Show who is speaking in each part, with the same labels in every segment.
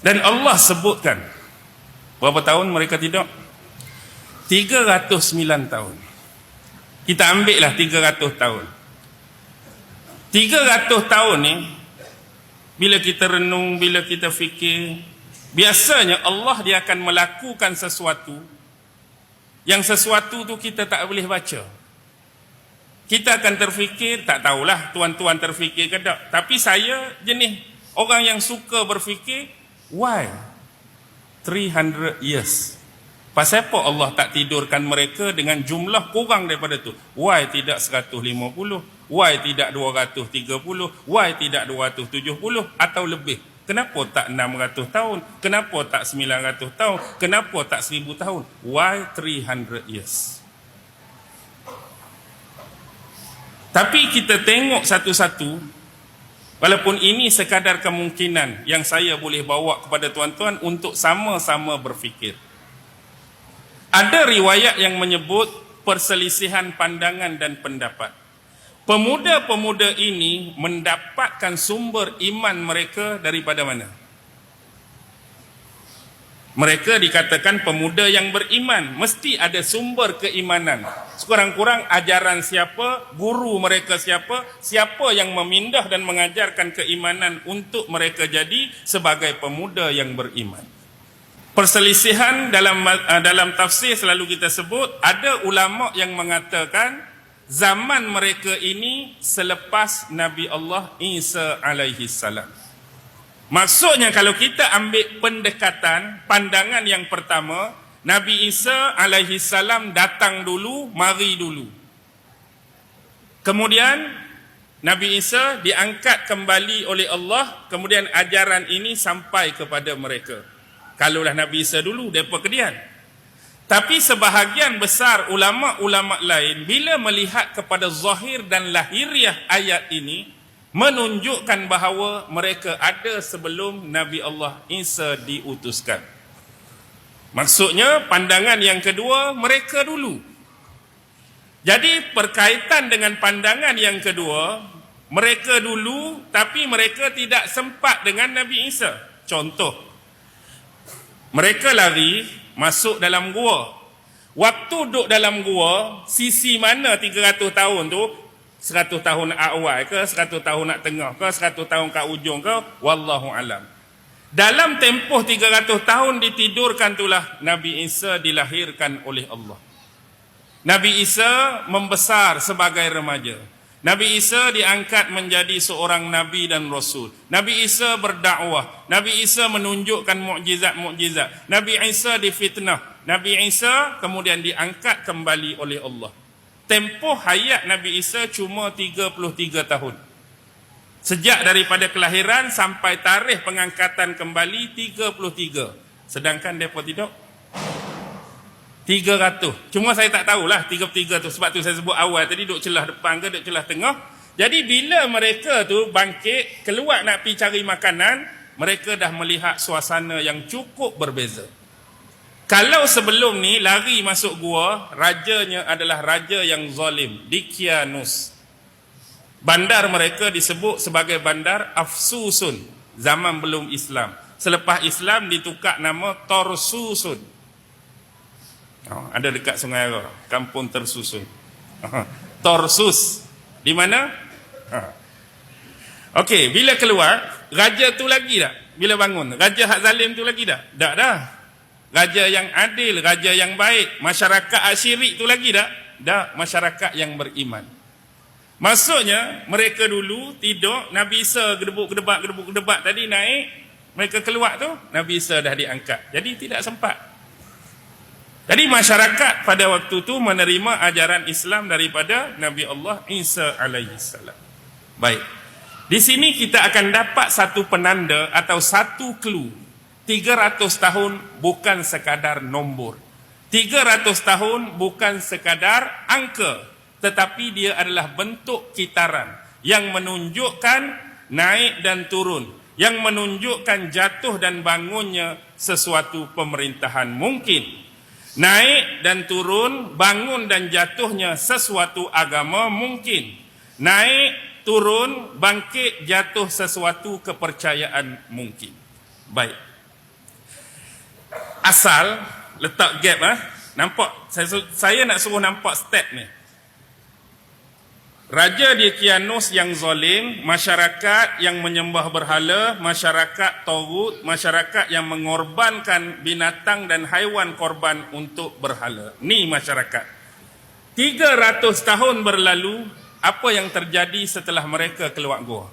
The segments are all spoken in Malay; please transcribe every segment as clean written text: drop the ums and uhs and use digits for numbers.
Speaker 1: Dan Allah sebutkan berapa tahun mereka tidur? 309 tahun. Kita ambil lah 300 tahun. 300 tahun ni, bila kita renung, bila kita fikir, biasanya Allah dia akan melakukan sesuatu yang sesuatu tu kita tak boleh baca. Kita akan terfikir, tak tahulah tuan-tuan terfikir ke tak, tapi saya jenis orang yang suka berfikir, why 300 years? Pasal apa Allah tak tidurkan mereka dengan jumlah kurang daripada tu? Why tidak 150? Why tidak 230? Why tidak 270 atau lebih? Kenapa tak 600 tahun? Kenapa tak 900 tahun? Kenapa tak 1000 tahun? Why 300 years? Tapi kita tengok satu-satu, walaupun ini sekadar kemungkinan yang saya boleh bawa kepada tuan-tuan untuk sama-sama berfikir. Ada riwayat yang menyebut perselisihan pandangan dan pendapat. Pemuda-pemuda ini mendapatkan sumber iman mereka daripada mana? Mereka dikatakan pemuda yang beriman, mesti ada sumber keimanan. Sekurang-kurang ajaran siapa, guru mereka siapa, siapa yang memindah dan mengajarkan keimanan untuk mereka jadi sebagai pemuda yang beriman. Perselisihan dalam tafsir selalu kita sebut, ada ulama yang mengatakan zaman mereka ini selepas Nabi Allah Isa alaihi salam. Maksudnya kalau kita ambil pendekatan, pandangan yang pertama, Nabi Isa alaihi salam datang dulu, mari dulu. Kemudian Nabi Isa diangkat kembali oleh Allah, kemudian ajaran ini sampai kepada mereka. Kalaulah Nabi Isa dulu, mereka kemudian. Tapi sebahagian besar ulama-ulama lain, bila melihat kepada zahir dan lahiriah ayat ini, menunjukkan bahawa mereka ada sebelum Nabi Allah Isa diutuskan. Maksudnya, pandangan yang kedua, mereka dulu. Jadi, berkaitan dengan pandangan yang kedua, mereka dulu, tapi mereka tidak sempat dengan Nabi Isa. Contoh, mereka lari masuk dalam gua. Waktu duduk dalam gua, sisi mana 300 tahun tu? 100 tahun awal ke, 100 tahun nak tengah ke, 100 tahun kat ujung ke? Wallahu alam. Dalam tempoh 300 tahun ditidurkan itulah Nabi Isa dilahirkan oleh Allah. Nabi Isa membesar sebagai remaja. Nabi Isa diangkat menjadi seorang Nabi dan Rasul. Nabi Isa berdakwah. Nabi Isa menunjukkan mukjizat-mukjizat. Nabi Isa difitnah. Nabi Isa kemudian diangkat kembali oleh Allah. Tempoh hayat Nabi Isa cuma 33 tahun. Sejak daripada kelahiran sampai tarikh pengangkatan kembali 33. Sedangkan mereka tidak 300. Cuma saya tak tahulah 33 tu. Sebab tu saya sebut awal tadi duduk celah depan ke, duduk celah tengah. Jadi bila mereka tu bangkit, keluar nak pergi cari makanan, mereka dah melihat suasana yang cukup berbeza. Kalau sebelum ni lari masuk gua, rajanya adalah raja yang zalim, Dicyanus. Bandar mereka disebut sebagai bandar Afsusun, zaman belum Islam. Selepas Islam ditukar nama Torsusun. Ada dekat Sungai Ara, kampung tersusun. Torsus. Di mana? Okey, bila keluar, raja tu lagi tak? Bila bangun, raja hak zalim tu lagi tak? Tak dah. Raja yang adil, raja yang baik, masyarakat asyirik tu lagi tak? Tak, masyarakat yang beriman. Maksudnya, mereka dulu tidur, Nabi Isa gedebak tadi naik, mereka keluar tu, Nabi Isa dah diangkat. Jadi tidak sempat. Jadi masyarakat pada waktu itu menerima ajaran Islam daripada Nabi Allah Isa alaihi salam. Baik. Di sini kita akan dapat satu penanda atau satu clue. 300 tahun bukan sekadar nombor. 300 tahun bukan sekadar angka, tetapi dia adalah bentuk kitaran yang menunjukkan naik dan turun, yang menunjukkan jatuh dan bangunnya sesuatu pemerintahan mungkin. Naik dan turun, bangun dan jatuhnya sesuatu agama mungkin. Naik, turun, bangkit, jatuh sesuatu kepercayaan mungkin. Baik. Asal, letak gap nampak, saya nak suruh nampak step ni. Raja Diocletianus yang zalim, masyarakat yang menyembah berhala, masyarakat Tagut, masyarakat yang mengorbankan binatang dan haiwan korban untuk berhala. Ni masyarakat. 300 tahun berlalu, apa yang terjadi setelah mereka keluar gua?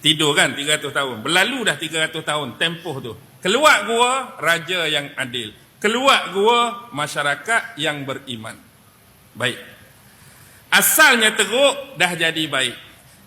Speaker 1: Tidur kan 300 tahun. Berlalu dah 300 tahun tempoh tu. Keluar gua raja yang adil. Keluar gua masyarakat yang beriman. Baik. Asalnya teruk, dah jadi baik.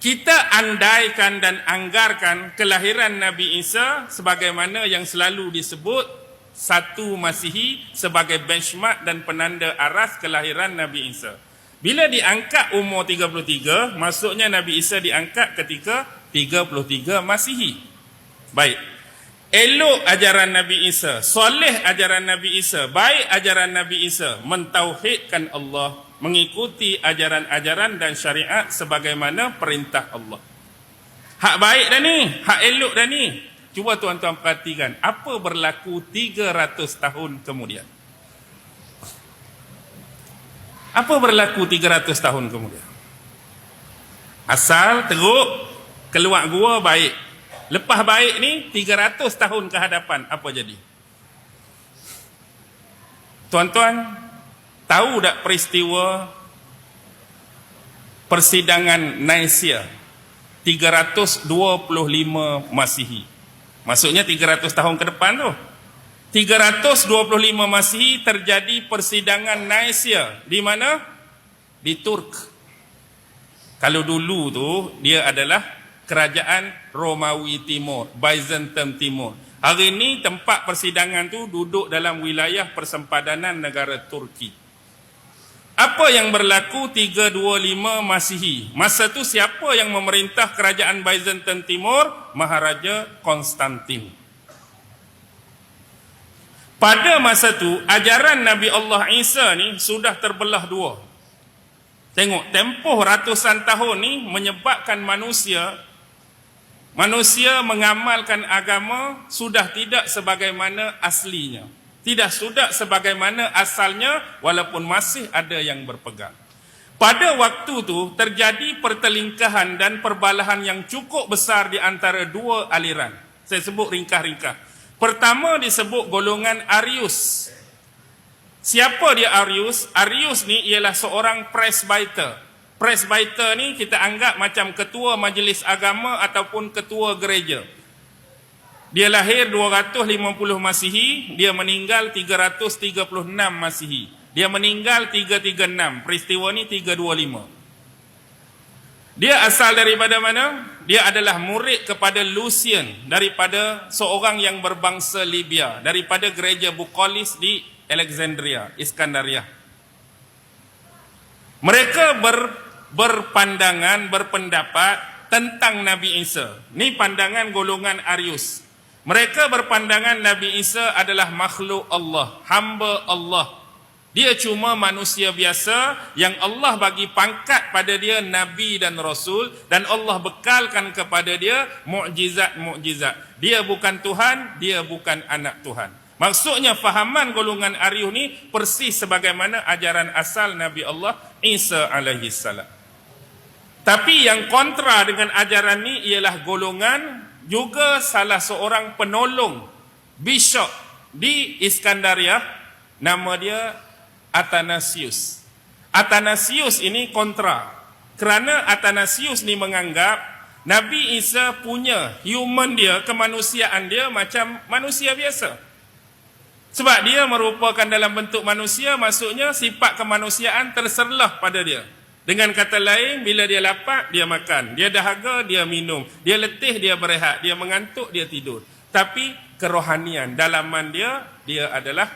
Speaker 1: Kita andaikan dan anggarkan kelahiran Nabi Isa sebagaimana yang selalu disebut 1 Masihi sebagai benchmark dan penanda aras kelahiran Nabi Isa. Bila diangkat umur 33, maksudnya Nabi Isa diangkat ketika 33 Masihi. Baik. Elok ajaran Nabi Isa, soleh ajaran Nabi Isa, baik ajaran Nabi Isa, mentauhidkan Allah, mengikuti ajaran-ajaran dan syariat sebagaimana perintah Allah. Hak baik dah ni, hak elok dah ni. Cuba tuan-tuan perhatikan, apa berlaku 300 tahun kemudian? Apa berlaku 300 tahun kemudian? Asal teruk, keluar gua baik. Lepas baik ni 300 tahun ke hadapan apa jadi? Tuan-tuan tahu tak peristiwa persidangan Nicaea 325 Masihi? Maksudnya 300 tahun ke depan tu. 325 Masihi terjadi persidangan Nicaea di mana? Di Turk. Kalau dulu tu dia adalah kerajaan Romawi Timur, Byzantium Timur. Hari ini tempat persidangan tu duduk dalam wilayah persempadanan negara Turki. Apa yang berlaku 325 Masihi? Masa tu siapa yang memerintah kerajaan Byzantium Timur? Maharaja Konstantin. Pada masa tu ajaran Nabi Allah Isa ni sudah terbelah dua. Tengok, tempoh ratusan tahun ni menyebabkan manusia mengamalkan agama sudah tidak sebagaimana aslinya. Tidak sudah sebagaimana asalnya walaupun masih ada yang berpegang. Pada waktu tu terjadi pertelingkahan dan perbalahan yang cukup besar di antara dua aliran. Saya sebut ringkas-ringkas. Pertama disebut golongan Arius. Siapa dia Arius? Arius ni ialah seorang presbyter. Presbyter ni kita anggap macam ketua majlis agama ataupun ketua gereja. Dia lahir 250 Masihi, dia meninggal 336 Masihi. Dia meninggal 336, peristiwa ni 325. Dia asal daripada mana? Dia adalah murid kepada Lucian, daripada seorang yang berbangsa Libya, daripada gereja Bukolis di Alexandria, Iskandaria. Mereka berpandangan, berpendapat tentang Nabi Isa. Ni pandangan golongan Arius. Mereka berpandangan Nabi Isa adalah makhluk Allah, hamba Allah. Dia cuma manusia biasa yang Allah bagi pangkat pada dia Nabi dan Rasul, dan Allah bekalkan kepada dia mukjizat-mukjizat. Dia bukan Tuhan, dia bukan anak Tuhan. Maksudnya fahaman golongan Arius ni persis sebagaimana ajaran asal Nabi Allah Isa alaihi salam. Tapi yang kontra dengan ajaran ni ialah golongan juga salah seorang penolong bishop di Iskandaria, nama dia Athanasius. Athanasius ini kontra, kerana Athanasius ni menganggap Nabi Isa punya human dia, kemanusiaan dia macam manusia biasa. Sebab dia merupakan dalam bentuk manusia, maksudnya sifat kemanusiaan terserlah pada dia. Dengan kata lain, bila dia lapar, dia makan. Dia dahaga, dia minum. Dia letih, dia berehat. Dia mengantuk, dia tidur. Tapi kerohanian, dalaman dia, dia adalah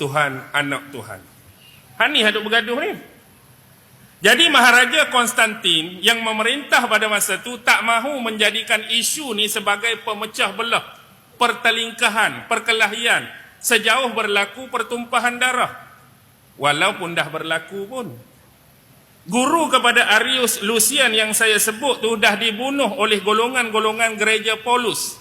Speaker 1: Tuhan, anak Tuhan. Hani hadut bergaduh ni. Jadi Maharaja Konstantin yang memerintah pada masa itu tak mahu menjadikan isu ni sebagai pemecah belah, pertelingkahan, perkelahian, sejauh berlaku pertumpahan darah. Walaupun dah berlaku pun. Guru kepada Arius Lucian yang saya sebut tu dah dibunuh oleh golongan-golongan gereja Paulus.